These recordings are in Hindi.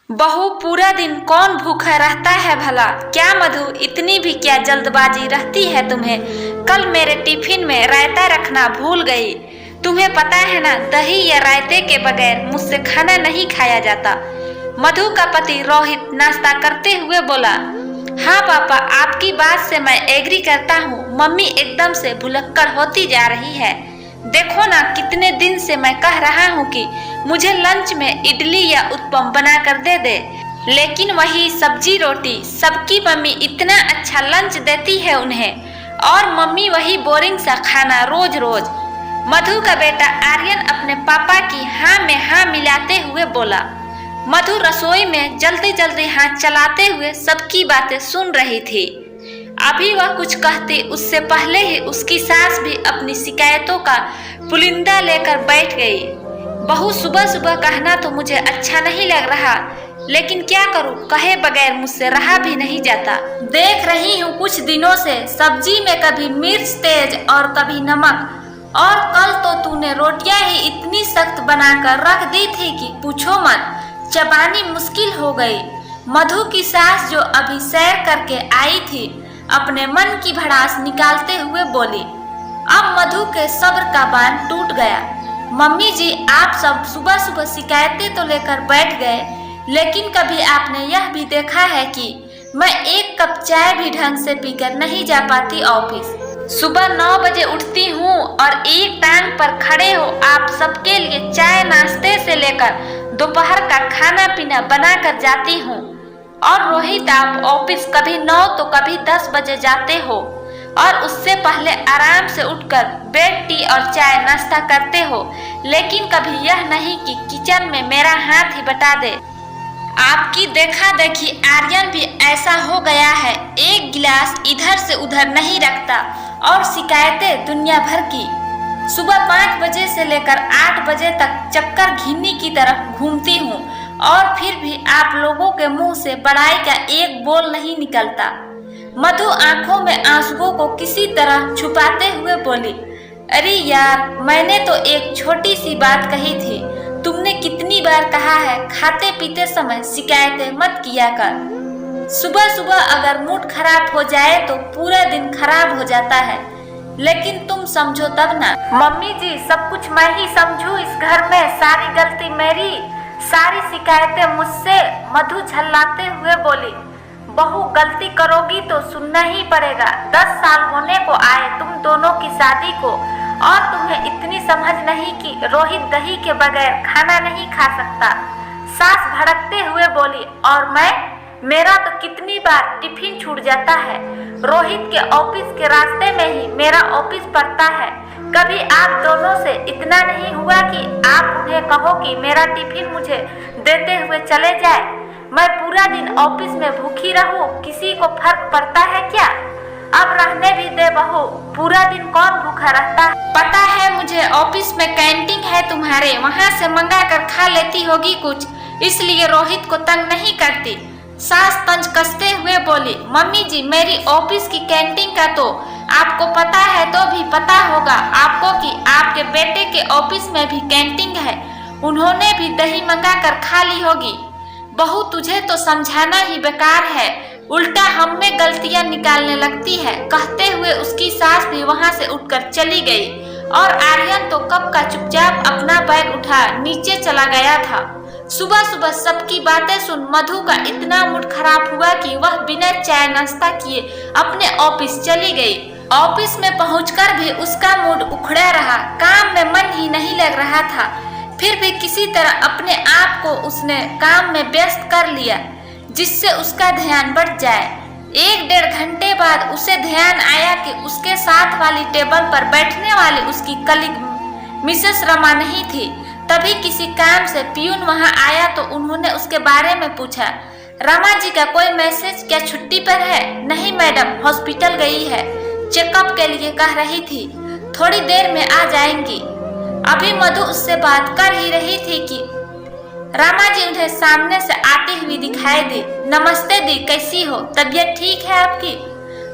बहू पूरा दिन कौन भूखा रहता है भला। क्या मधु, इतनी भी क्या जल्दबाजी रहती है तुम्हें। कल मेरे टिफिन में रायता रखना भूल गई। तुम्हें पता है ना, दही या रायते के बगैर मुझसे खाना नहीं खाया जाता। मधु का पति रोहित नाश्ता करते हुए बोला, हाँ पापा, आपकी बात से मैं एग्री करता हूँ। मम्मी एकदम से भुलक्कड़ होती जा रही है। देखो ना, कितने दिन से मैं कह रहा हूँ कि मुझे लंच में इडली या उत्पम बना कर दे दे, लेकिन वही सब्जी रोटी। सबकी मम्मी इतना अच्छा लंच देती है उन्हें, और मम्मी वही बोरिंग सा खाना रोज रोज। मधु का बेटा आर्यन अपने पापा की हाँ में हाँ मिलाते हुए बोला। मधु रसोई में जल्दी जल्दी हाथ चलाते हुए सबकी बातें सुन रही थी। अभी वह कुछ कहती, उससे पहले ही उसकी सास भी अपनी शिकायतों का पुलिंदा लेकर बैठ गई। बहू, सुबह सुबह कहना तो मुझे अच्छा नहीं लग रहा, लेकिन क्या करूं, कहे बगैर मुझसे रहा भी नहीं जाता। देख रही हूँ कुछ दिनों से सब्जी में कभी मिर्च तेज और कभी नमक, और कल तो तूने रोटियां ही इतनी सख्त बनाकर रख दी थी कि पूछो मत, चबानी मुश्किल हो गई। मधु की सास, जो अभी सैर करके आई थी, अपने मन की भड़ास निकालते हुए बोली। अब मधु के सब्र का बांध टूट गया। मम्मी जी, आप सब सुबह सुबह शिकायतें तो लेकर बैठ गए, लेकिन कभी आपने यह भी देखा है कि मैं एक कप चाय भी ढंग से पीकर नहीं जा पाती ऑफिस। सुबह 9 बजे उठती हूँ और एक टांग पर खड़े हो आप सबके लिए चाय नाश्ते से लेकर दोपहर का खाना पीना बना कर जाती हूँ। और रोहित, आप ऑफिस कभी 9 तो कभी 10 बजे जाते हो, और उससे पहले आराम से उठकर ब्रेड टी और चाय नाश्ता करते हो, लेकिन कभी यह नहीं कि किचन में मेरा हाथ ही बटा दे। आपकी देखा देखी आर्यन भी ऐसा हो गया है, एक गिलास इधर से उधर नहीं रखता, और शिकायतें दुनिया भर की। सुबह 5 बजे से लेकर 8 बजे तक चक्कर घिन्नी की तरफ घूमती हूँ, और फिर भी आप लोगों के मुंह से बड़ाई का एक बोल नहीं निकलता। मधु आंखों में आंसुओं को किसी तरह छुपाते हुए बोली, अरे यार, मैंने तो एक छोटी सी बात कही थी। तुमने कितनी बार कहा है खाते पीते समय शिकायतें मत किया कर। सुबह सुबह अगर मूड खराब हो जाए तो पूरा दिन खराब हो जाता है, लेकिन तुम समझो तब ना। मम्मी जी, सब कुछ मैं ही समझू इस घर में, सारी गलती मेरी, सारी शिकायतें मुझसे। मधु झल्लाते हुए बोली, बहू, गलती करोगी तो सुनना ही पड़ेगा। 10 साल होने को आए तुम दोनों की शादी को, और तुम्हें इतनी समझ नहीं कि रोहित दही के बगैर खाना नहीं खा सकता। सास भड़कते हुए बोली, और मेरा तो कितनी बार टिफिन छूट जाता है। रोहित के ऑफिस के रास्ते में ही मेरा ऑफिस पड़ता है। कभी आप दोनों से इतना नहीं हुआ कि आप उन्हें कहो कि मेरा टिफिन मुझे देते हुए चले जाए। मैं पूरा दिन ऑफिस में भूखी रहूं, किसी को फर्क पड़ता है क्या? अब रहने भी दे बहू, पूरा दिन कौन भूखा रहता है। पता है मुझे, ऑफिस में कैंटीन है तुम्हारे, वहाँ से मंगा कर खा लेती होगी कुछ, इसलिए रोहित को तंग नहीं करती। सास तंज कसते हुए बोली, मम्मी जी, मेरी ऑफिस की कैंटीन का तो आपको पता है, तो भी पता होगा आपको कि आपके बेटे के ऑफिस में भी कैंटीन है, उन्होंने भी दही मंगा कर खा ली होगी। बहू, तुझे तो समझाना ही बेकार है, उल्टा हम में गलतियां निकालने लगती है। कहते हुए उसकी सास भी वहां से उठकर चली गई, और आर्यन तो कब का चुपचाप अपना बैग उठा नीचे चला गया था। सुबह सुबह सबकी बातें सुन मधु का इतना मूड खराब हुआ कि वह बिना चाय नाश्ता किए अपने ऑफिस चली गई। ऑफिस में पहुंचकर भी उसका मूड उखड़ा रहा, काम में मन ही नहीं लग रहा था। फिर भी किसी तरह अपने आप को उसने काम में व्यस्त कर लिया, जिससे उसका ध्यान बढ़ जाए। 1-1.5 घंटे बाद उसे ध्यान आया कि उसके साथ वाली टेबल पर बैठने वाली उसकी कलीग मिसेस रमा नहीं थी। तभी किसी काम से पियून वहां आया तो उन्होंने उसके बारे में पूछा, रमा जी का कोई मैसेज, क्या छुट्टी पर है? नहीं मैडम, हॉस्पिटल गई है, चेकअप के लिए कह रही थी, थोड़ी देर में आ जाएंगी। अभी मधु उससे बात कर ही रही थी कि रमा जी उन्हें सामने से आती हुई दिखाई दी। नमस्ते दी, कैसी हो, तबीयत ठीक है आपकी?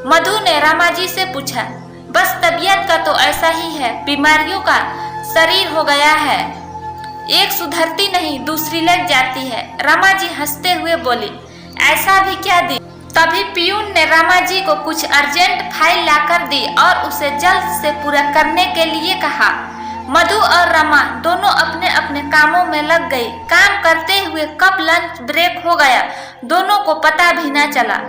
मधु ने रमा जी से पूछा। बस तबीयत का तो ऐसा ही है, बीमारियों का शरीर हो गया है। एक सुधरती नहीं दूसरी लग जाती है। रमा जी हंसते हुए बोली, ऐसा भी क्या दी? तभी पियून ने रमा जी को कुछ अर्जेंट फाइल लाकर दी और उसे जल्द से पूरा करने के लिए कहा। मधु और रमा दोनों अपने अपने कामों में लग गई। काम करते हुए कब लंच ब्रेक हो गया दोनों को पता भी न चला।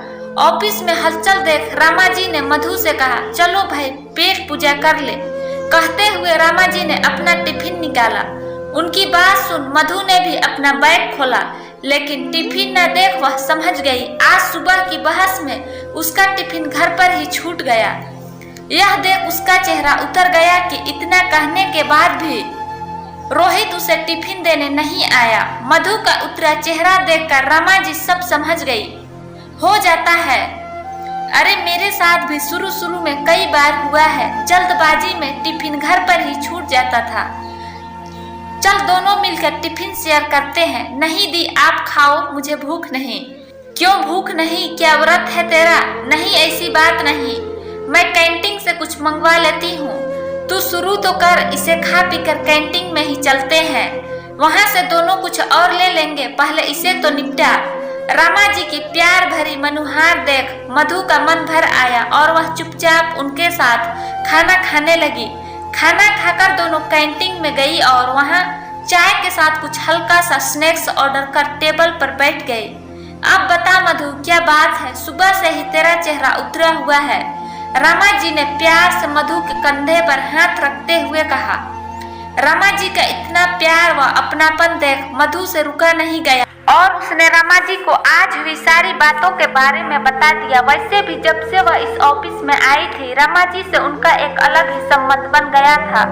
ऑफिस में हलचल देख रमा जी ने मधु से कहा, चलो भाई पेट पूजा कर ले। कहते हुए रमा जी ने अपना टिफिन निकाला। उनकी बात सुन मधु ने भी अपना बैग खोला, लेकिन टिफिन न देख वह समझ गई आज सुबह की बहस में उसका टिफिन घर पर ही छूट गया। यह देख उसका चेहरा उतर गया कि इतना कहने के बाद भी रोहित उसे टिफिन देने नहीं आया। मधु का उतरा चेहरा देखकर रमा जी सब समझ गई। हो जाता है, अरे मेरे साथ भी शुरू में कई बार हुआ है। जल्दबाजी में टिफिन घर पर ही छूट जाता था। चल दोनों मिलकर टिफिन शेयर करते हैं। नहीं दी आप खाओ, मुझे भूख नहीं। क्यों भूख नहीं? क्या व्रत है तेरा? नहीं ऐसी बात नहीं, मैं कैंटीन से कुछ मंगवा लेती हूँ। तू शुरू तो कर, इसे खा पी कर कैंटीन में ही चलते हैं। वहाँ से दोनों कुछ और ले लेंगे, पहले इसे तो निपटा। रमा जी की प्यार भरी मनुहार देख मधु का मन भर आया और वह चुपचाप उनके साथ खाना खाने लगी। खाना खाकर दोनों कैंटीन में गई और वहाँ चाय के साथ कुछ हल्का सा स्नैक्स ऑर्डर कर टेबल पर बैठ गए। अब बता मधु, क्या बात है? सुबह से ही तेरा चेहरा उतरा हुआ है। रमा जी ने प्यार से मधु के कंधे पर हाथ रखते हुए कहा। रमा जी का इतना प्यार व अपनापन देख मधु से रुका नहीं गया और उसने रमा जी को आज हुई सारी बातों के बारे में बता दिया। वैसे भी जब से वह इस ऑफिस में आई थी रमा जी से उनका एक अलग ही संबंध बन गया था।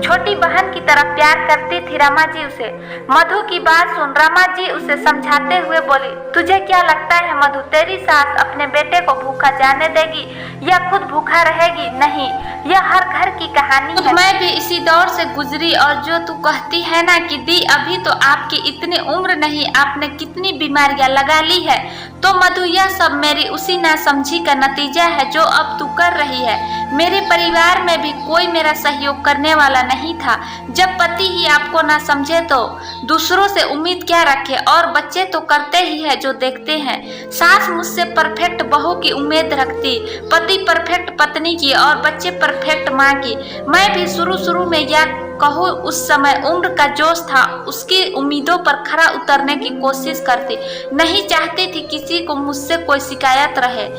छोटी बहन की तरह प्यार करती थी रमा जी उसे। मधु की बात सुन रमा जी उसे समझाते हुए बोली, तुझे क्या लगता है मधु, तेरी सास अपने बेटे को भूखा जाने देगी या खुद भूखा रहेगी? नहीं, यह हर घर की कहानी है। मैं भी इसी दौर से गुजरी और जो तू कहती है ना कि दी अभी तो आपकी इतनी उम्र नहीं, आपने कितनी बीमारियां लगा ली है, तो मधु यह सब मेरी उसी नासमझी का नतीजा है जो अब तू कर रही है। मेरे परिवार में भी कोई मेरा सहयोग करने वाला नहीं था। जब पति ही आपको ना समझे तो दूसरों से उम्मीद क्या रखे? और बच्चे तो करते ही है जो देखते हैं। सास मुझसे परफेक्ट बहू की उम्मीद रखती, पति परफेक्ट पत्नी की और बच्चे परफेक्ट माँ की। मैं भी शुरू में या कहूँ उस समय उम्र का जोश था, उसकी उम्मीदों पर खरा उतरने की कोशिश करती। नहीं चाहती थी किसी को मुझसे कोई शिकायत रहे।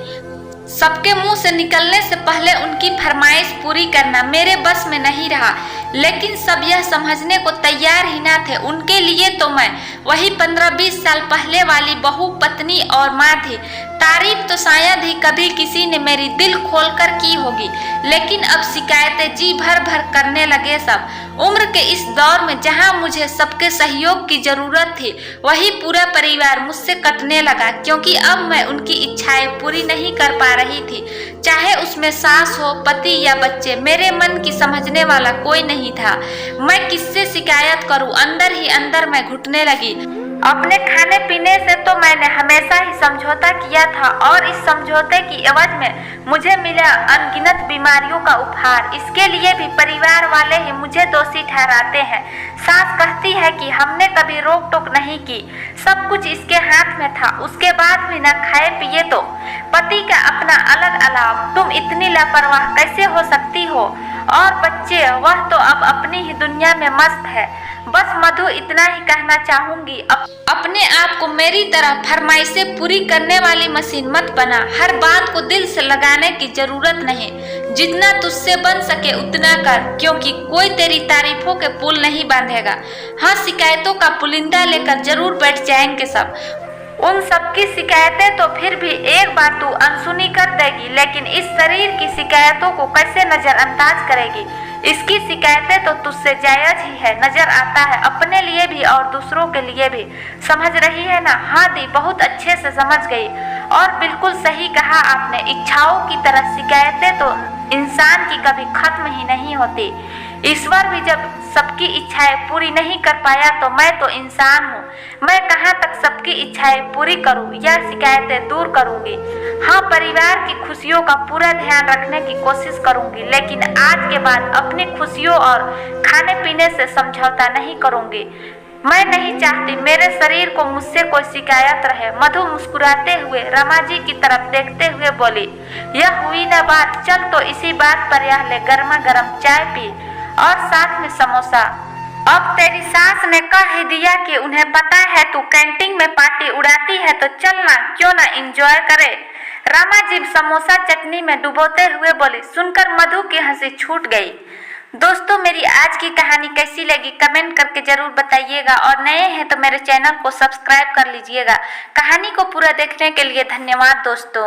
सबके मुंह से निकलने से पहले उनकी फरमाइश पूरी करना मेरे बस में नहीं रहा, लेकिन सब यह समझने को तैयार ही ना थे। उनके लिए तो मैं वही 15-20 साल पहले वाली बहू, पत्नी और माँ थी। तारीफ तो शायद ही कभी किसी ने मेरी दिल खोलकर की होगी, लेकिन अब शिकायतें जी भर करने लगे सब। उम्र के इस दौर में जहाँ मुझे सबके सहयोग की जरूरत थी, वही पूरा परिवार मुझसे कटने लगा, क्योंकि अब मैं उनकी इच्छाएं पूरी नहीं कर पा रही थी। चाहे उसमें सास हो, पति या बच्चे, मेरे मन की समझने वाला कोई नहीं था। मैं किससे शिकायत करूं? अंदर ही अंदर मैं घुटने लगी। अपने खाने पीने से तो मैंने हमेशा ही समझौता किया था और इस समझौते की एवज में मुझे मिला अनगिनत बीमारियों का उपहार। इसके लिए भी परिवार वाले ही मुझे दोषी ठहराते हैं। सास कहती है कि हमने कभी रोक टोक नहीं की, सब कुछ इसके हाथ में था, उसके बाद भी न खाए पिए तो। पति का अपना अलग अलाव, तुम इतनी लापरवाह कैसे हो सकती हो? और बच्चे, वह तो अब अपनी ही दुनिया में मस्त है। बस मधु, इतना ही कहना चाहूंगी, अपने आप को मेरी तरह फरमाइशें पूरी करने वाली मशीन मत बना। हर बात को दिल से लगाने की जरूरत नहीं। जितना तुझसे बन सके उतना कर, क्योंकि कोई तेरी तारीफों के पुल नहीं बांधेगा। हाँ, शिकायतों का पुलिंदा लेकर जरूर बैठ जाएंगे सब। उन सबकी शिकायतें तो फिर भी एक बार तू अनसुनी कर देगी, लेकिन इस शरीर की शिकायतों को कैसे नजरअंदाज करेगी? इसकी शिकायतें तो तुझसे जायज ही है, नजर आता है, अपने लिए भी और दूसरों के लिए भी। समझ रही है ना? हाँ दी, बहुत अच्छे से समझ गई। और बिल्कुल सही कहा आपने, इच्छाओं की तरह शिकायतें तो इंसान की कभी खत्म ही नहीं होती। ईश्वर भी जब सबकी इच्छाएं पूरी नहीं कर पाया तो मैं तो इंसान हूँ, मैं कहाँ तक सबकी इच्छाएं पूरी करूँ या शिकायतें दूर करूँगी? हाँ, परिवार की खुशियों का पूरा ध्यान रखने की कोशिश करूंगी, लेकिन आज के बाद अपनी खुशियों और खाने पीने से समझौता नहीं करूंगी। मैं नहीं चाहती मेरे शरीर को मुझसे कोई शिकायत रहे। मधु मुस्कुराते हुए रमा जी की तरफ देखते हुए बोली, यह हुई ना बात, चल तो इसी बात पर यह ले गर्मा गर्म चाय पी और साथ में समोसा। अब तेरी सास ने कह ही दिया कि उन्हें पता है तू कैंटीन में पार्टी उड़ाती है, तो चलना, क्यों ना एंजॉय करे। रमा जी समोसा चटनी में डुबोते हुए बोली। सुनकर मधु की हंसी छूट गई। दोस्तों, मेरी आज की कहानी कैसी लगी कमेंट करके जरूर बताइएगा, और नए हैं तो मेरे चैनल को सब्सक्राइब कर लीजिएगा। कहानी को पूरा देखने के लिए धन्यवाद दोस्तों।